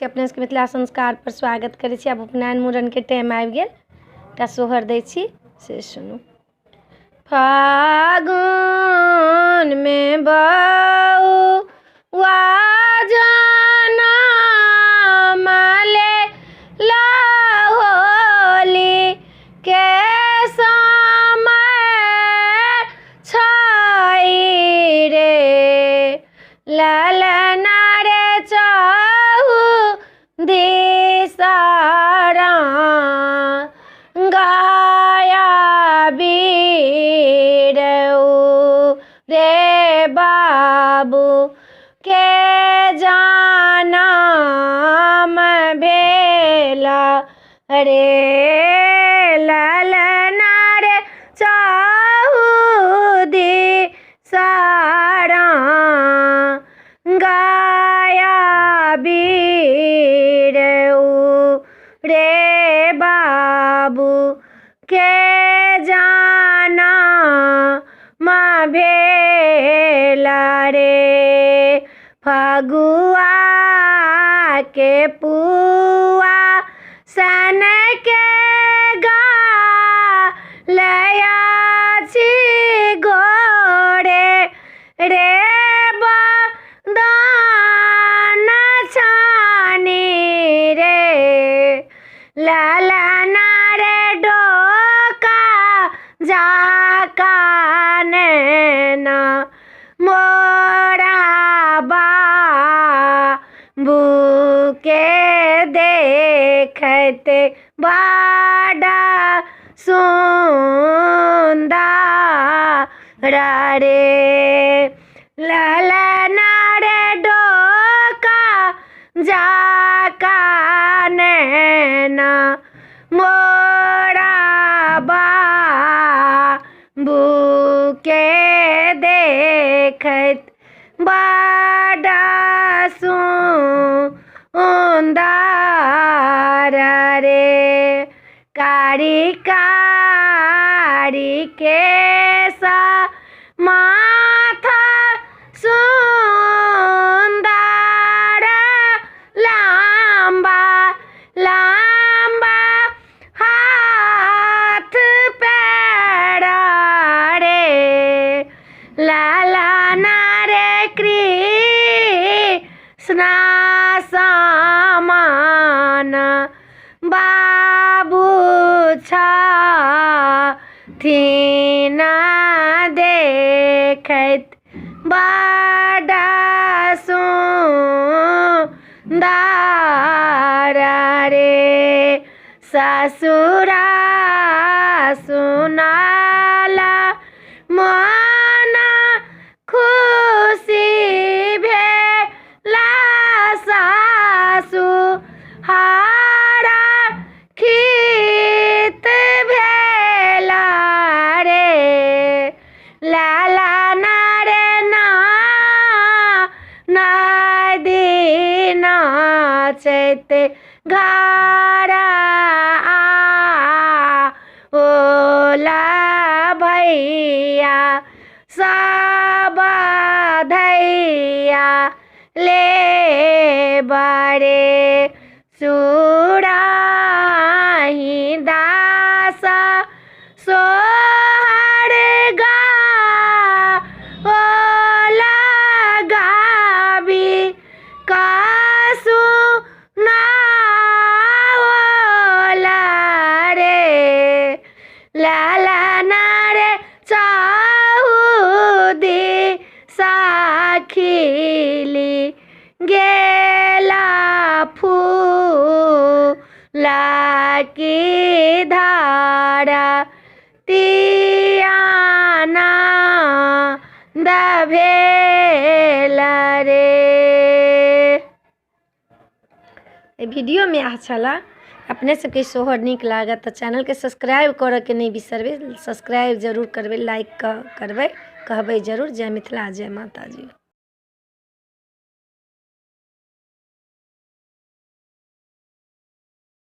अपने सबके मिथिला संस्कार पर स्वागत करै छी। आब उपनयन मूड़न के टाइम आबि गेल, एकटा सोहर दै छी से सुनू। फागुन में बउआ जनम लेला होली के समय छै रे, ललना रे चहु दिसरा गाया बीरऊ रे बाबू के जनम भेला रे, ललना रे चहु दिसरा गाया बीरऊ रे बाबू के जनम भेला रे। फगुआ के पुआ सन के गालया छी गोरे रे बदन छानी रे, ललना रे डोका जाका नैना मोरा बाबू के देखते बड़ा सुंदर रे, ललना रे डोका जाका नैना मोरा बाबू के देखत बड़ा सुंदर रे। कारी कारी केसा माथा सुंदर लंबा लंबा हाथ पैर रे, ललना रे कृष्णा समान बाबू छथिन देखत बड़ा सुंदर रे। ससुरा सुनाला मन खुशी भेला, सासु हारा खीत भेला रे, ललना रे नदी नाचत घरा ओला भैया सब धैया ले बड़े सुराही दासा सोहर गा ओला गाबी कासु ना ओला रे, ललना रे चाहू साखिली गेला फूला की धारा तियाना दभेला रे। वीडियो में अच्छा ला अपने सबके सोहर निक लागत तो चैनल के सब्सक्राइब करे के नहीं बिसरबे, सब्सक्राइब जरूर करबे, लाइक करबे, कहबे जरूर। जय मिथिला, जय माता जी।